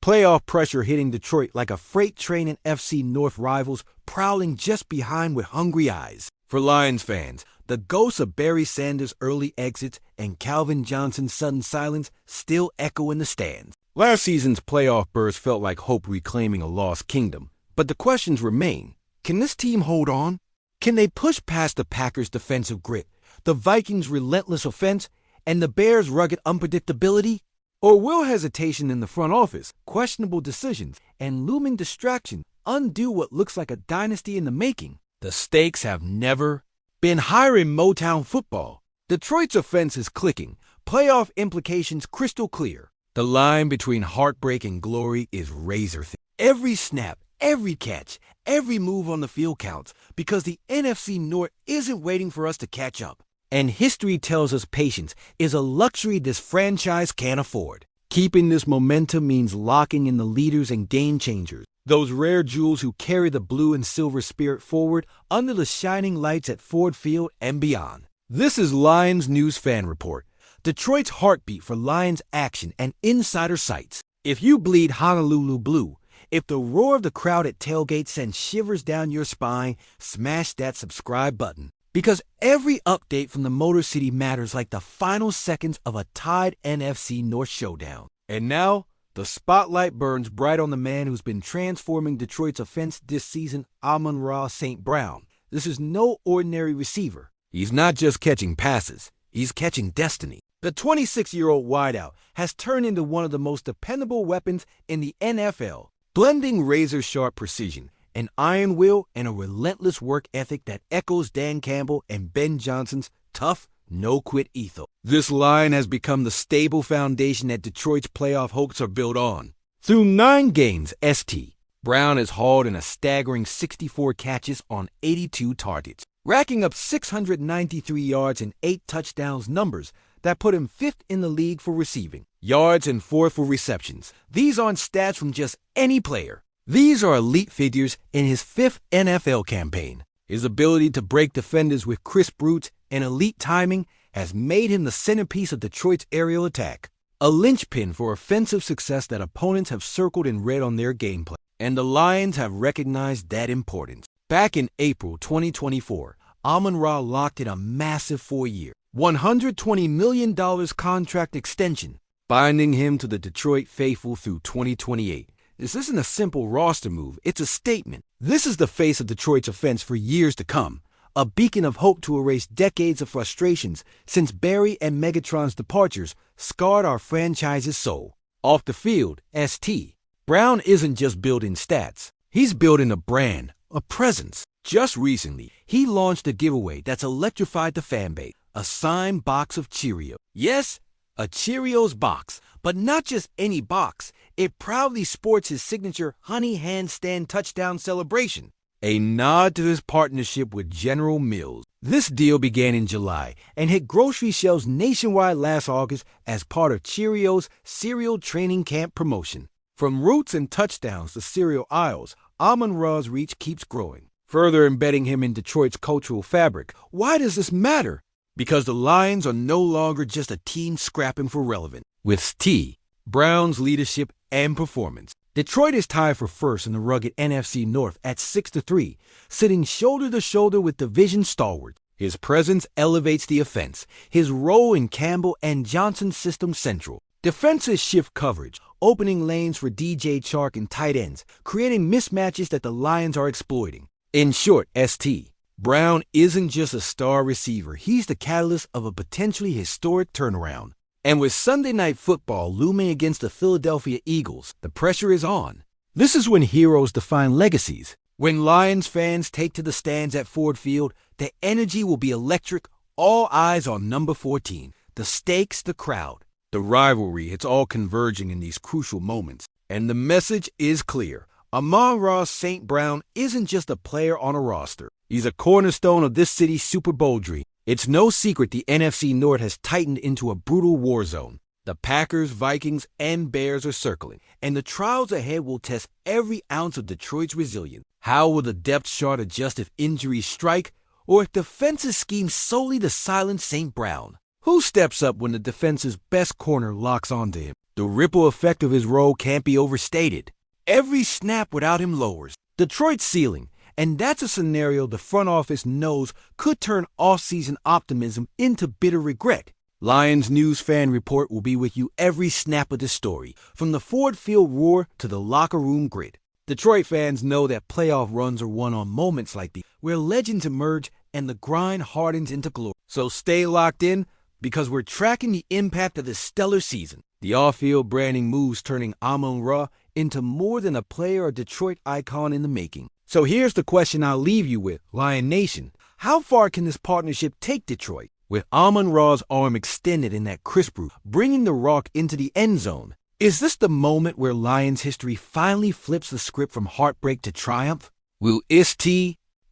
Playoff pressure hitting Detroit like a freight train and FC North rivals prowling just behind with hungry eyes. For Lions fans, the ghosts of Barry Sanders' early exits and Calvin Johnson's sudden silence still echo in the stands. Last season's playoff burst felt like hope reclaiming a lost kingdom. But the questions remain. Can this team hold on? Can they push past the Packers' defensive grit, the Vikings' relentless offense, and the Bears' rugged unpredictability? Or will hesitation in the front office, questionable decisions, and looming distraction undo what looks like a dynasty in the making? The stakes have never been higher in Motown football. Detroit's offense is clicking, playoff implications crystal clear. The line between heartbreak and glory is razor thin. Every snap, every catch, every move on the field counts because the NFC North isn't waiting for us to catch up. And history tells us patience is a luxury this franchise can't afford. Keeping this momentum means locking in the leaders and game changers, those rare jewels who carry the blue and silver spirit forward under the shining lights at Ford Field and beyond. This is Lions News Fan Report, Detroit's heartbeat for Lions action and insider sights. If you bleed Honolulu blue, if the roar of the crowd at tailgate sends shivers down your spine, smash that subscribe button. Because every update from the Motor City matters like the final seconds of a tied NFC North showdown. And now, the spotlight burns bright on the man who's been transforming Detroit's offense this season, Amon-Ra St. Brown. This is no ordinary receiver. He's not just catching passes, he's catching destiny. The 26-year-old wideout has turned into one of the most dependable weapons in the NFL, blending razor-sharp precision, an iron will, and a relentless work ethic that echoes Dan Campbell and Ben Johnson's tough, no-quit ethos. This line has become the stable foundation that Detroit's playoff hopes are built on. Through 9 games, St. Brown has hauled in a staggering 64 catches on 82 targets, racking up 693 yards and 8 touchdowns, numbers that put him 5th in the league for receiving yards and 4th for receptions. These aren't stats from just any player. These are elite figures in his 5th NFL campaign. His ability to break defenders with crisp routes and elite timing has made him the centerpiece of Detroit's aerial attack, a linchpin for offensive success that opponents have circled in red on their gameplay. And the Lions have recognized that importance. Back in April 2024, Amon-Ra locked in a massive 4-year, $120 million contract extension, binding him to the Detroit faithful through 2028. This isn't a simple roster move, it's a statement. This is the face of Detroit's offense for years to come, a beacon of hope to erase decades of frustrations since Barry and Megatron's departures scarred our franchise's soul. Off the field, St. Brown isn't just building stats, he's building a brand, a presence. Just recently, he launched a giveaway that's electrified the fanbase, a signed box of Cheerios. Yes, a Cheerios box, but not just any box. It proudly sports his signature honey handstand touchdown celebration, a nod to his partnership with General Mills. This deal began in July and hit grocery shelves nationwide last August as part of Cheerios' cereal training camp promotion. From roots and touchdowns to cereal aisles, Amon-Ra's reach keeps growing, further embedding him in Detroit's cultural fabric. Why does this matter? Because the Lions are no longer just a team scrapping for relevance. With St. Brown's leadership and performance, Detroit is tied for first in the rugged NFC North at 6-3, sitting shoulder to shoulder with division stalwarts. His presence elevates the offense, his role in Campbell and Johnson's system central. Defenses shift coverage, opening lanes for DJ Chark and tight ends, creating mismatches that the Lions are exploiting. In short, St. Brown isn't just a star receiver, he's the catalyst of a potentially historic turnaround. And with Sunday Night Football looming against the Philadelphia Eagles, the pressure is on. This is when heroes define legacies. When Lions fans take to the stands at Ford Field, the energy will be electric, all eyes on number 14. The stakes, the crowd, the rivalry, it's all converging in these crucial moments. And the message is clear. Amon-Ra St. Brown isn't just a player on a roster. He's a cornerstone of this city's Super Bowl dream. It's no secret the NFC North has tightened into a brutal war zone. The Packers, Vikings, and Bears are circling, and the trials ahead will test every ounce of Detroit's resilience. How will the depth chart adjust if injuries strike, or if defenses scheme solely to silence St. Brown? Who steps up when the defense's best corner locks onto him? The ripple effect of his role can't be overstated. Every snap without him lowers Detroit's ceiling, and that's a scenario the front office knows could turn off-season optimism into bitter regret. Lions News Fan Report will be with you every snap of the story, from the Ford Field roar to the locker room grit. Detroit fans know that playoff runs are won on moments like these, where legends emerge and the grind hardens into glory. So stay locked in, because we're tracking the impact of this stellar season. The off-field branding moves turning Amon-Ra into more than a player or Detroit icon in the making. So here's the question I'll leave you with, Lion Nation. How far can this partnership take Detroit? With Amon-Ra's arm extended in that crisp route, bringing the rock into the end zone, is this the moment where Lions history finally flips the script from heartbreak to triumph? Will Ist,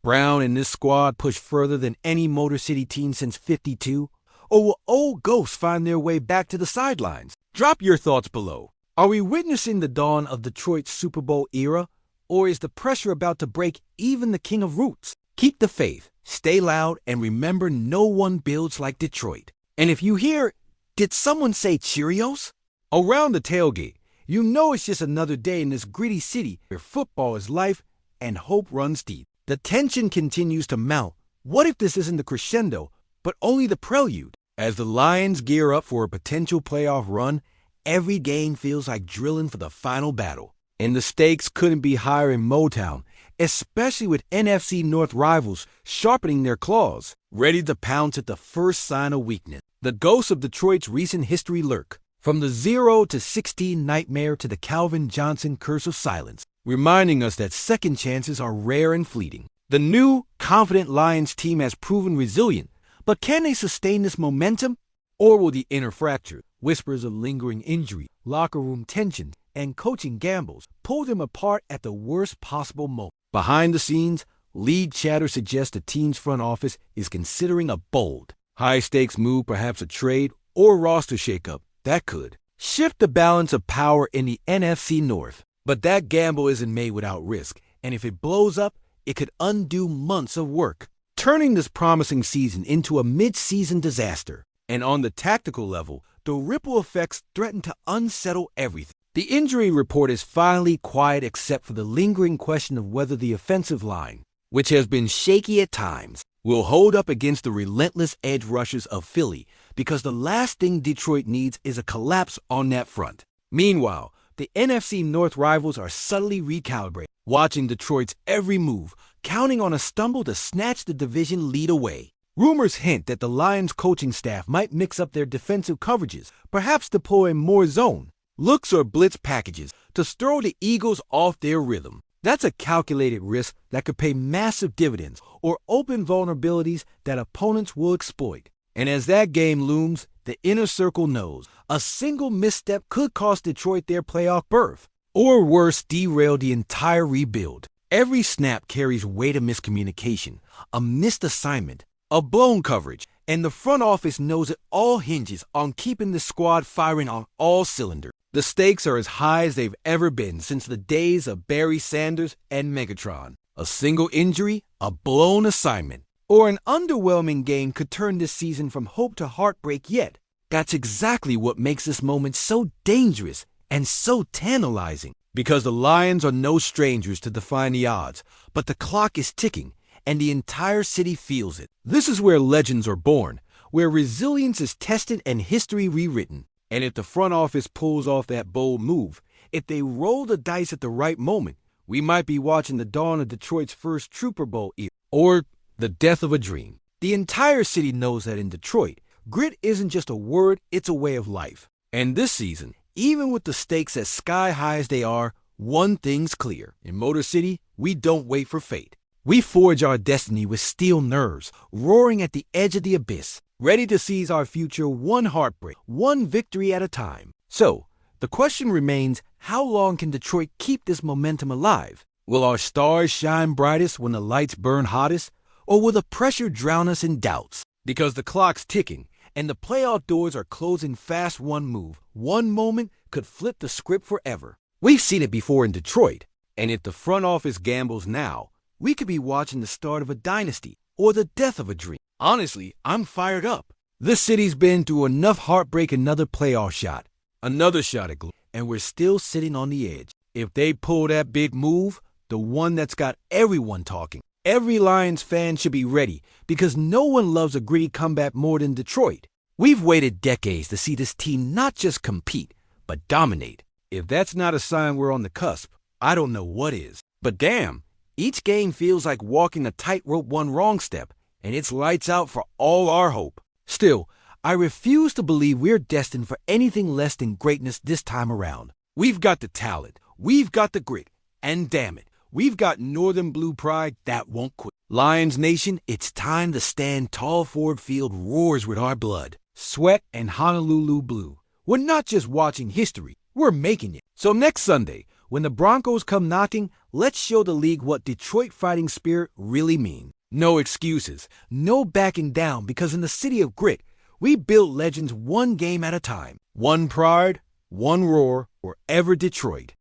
Brown, and this squad push further than any Motor City team since '52? Or will old ghosts find their way back to the sidelines? Drop your thoughts below. Are we witnessing the dawn of Detroit's Super Bowl era? Or is the pressure about to break even the king of roots? Keep the faith, stay loud, and remember no one builds like Detroit. And if you hear, did someone say Cheerios? Around the tailgate, you know it's just another day in this gritty city where football is life and hope runs deep. The tension continues to mount. What if this isn't the crescendo, but only the prelude? As the Lions gear up for a potential playoff run, every game feels like drilling for the final battle. And the stakes couldn't be higher in Motown, especially with NFC North rivals sharpening their claws, ready to pounce at the first sign of weakness. The ghosts of Detroit's recent history lurk, from the 0-16 nightmare to the Calvin Johnson curse of silence, reminding us that second chances are rare and fleeting. The new, confident Lions team has proven resilient, but can they sustain this momentum? Or will the inner fracture, whispers of lingering injury, locker room tensions, and coaching gambles pull them apart at the worst possible moment? Behind the scenes, lead chatter suggests the team's front office is considering a bold, high-stakes move, perhaps a trade or roster shakeup that could shift the balance of power in the NFC North. But that gamble isn't made without risk, and if it blows up, it could undo months of work, turning this promising season into a mid-season disaster. And on the tactical level, the ripple effects threaten to unsettle everything. The injury report is finally quiet except for the lingering question of whether the offensive line, which has been shaky at times, will hold up against the relentless edge rushers of Philly, because the last thing Detroit needs is a collapse on that front. Meanwhile, the NFC North rivals are subtly recalibrating, watching Detroit's every move, counting on a stumble to snatch the division lead away. Rumors hint that the Lions coaching staff might mix up their defensive coverages, perhaps deploy more zone, looks or blitz packages to throw the Eagles off their rhythm. That's a calculated risk that could pay massive dividends or open vulnerabilities that opponents will exploit. And as that game looms, the inner circle knows a single misstep could cost Detroit their playoff berth, or worse, derail the entire rebuild. Every snap carries weight of miscommunication, a missed assignment, a blown coverage, and the front office knows it all hinges on keeping the squad firing on all cylinders. The stakes are as high as they've ever been since the days of Barry Sanders and Megatron. A single injury, a blown assignment, or an underwhelming game could turn this season from hope to heartbreak yet. That's exactly what makes this moment so dangerous and so tantalizing. Because the Lions are no strangers to defying the odds, but the clock is ticking, and the entire city feels it. This is where legends are born, where resilience is tested and history rewritten. And if the front office pulls off that bold move, if they roll the dice at the right moment, we might be watching the dawn of Detroit's first Super Bowl era, or the death of a dream. The entire city knows that in Detroit, grit isn't just a word, it's a way of life. And this season, even with the stakes as sky high as they are, one thing's clear. In Motor City, we don't wait for fate. We forge our destiny with steel nerves, roaring at the edge of the abyss, ready to seize our future one heartbreak, one victory at a time. So, the question remains, how long can Detroit keep this momentum alive? Will our stars shine brightest when the lights burn hottest? Or will the pressure drown us in doubts? Because the clock's ticking, and the playoff doors are closing fast. One move, one moment could flip the script forever. We've seen it before in Detroit, and if the front office gambles now, we could be watching the start of a dynasty or the death of a dream. Honestly, I'm fired up. This city's been through enough heartbreak, another playoff shot. Another shot at glue, and we're still sitting on the edge. If they pull that big move, the one that's got everyone talking, every Lions fan should be ready because no one loves a gritty comeback more than Detroit. We've waited decades to see this team not just compete, but dominate. If that's not a sign we're on the cusp, I don't know what is. But damn, each game feels like walking a tightrope one wrong step, and it's lights out for all our hope. Still, I refuse to believe we're destined for anything less than greatness this time around. We've got the talent, we've got the grit, and damn it, we've got Northern Blue pride that won't quit. Lions Nation, it's time to stand tall. Ford Field roars with our blood, sweat, and Honolulu blue. We're not just watching history, we're making it. So next Sunday, when the Broncos come knocking, let's show the league what Detroit fighting spirit really means. No excuses, no backing down, because in the city of grit, we build legends one game at a time. One pride, one roar, forever Detroit.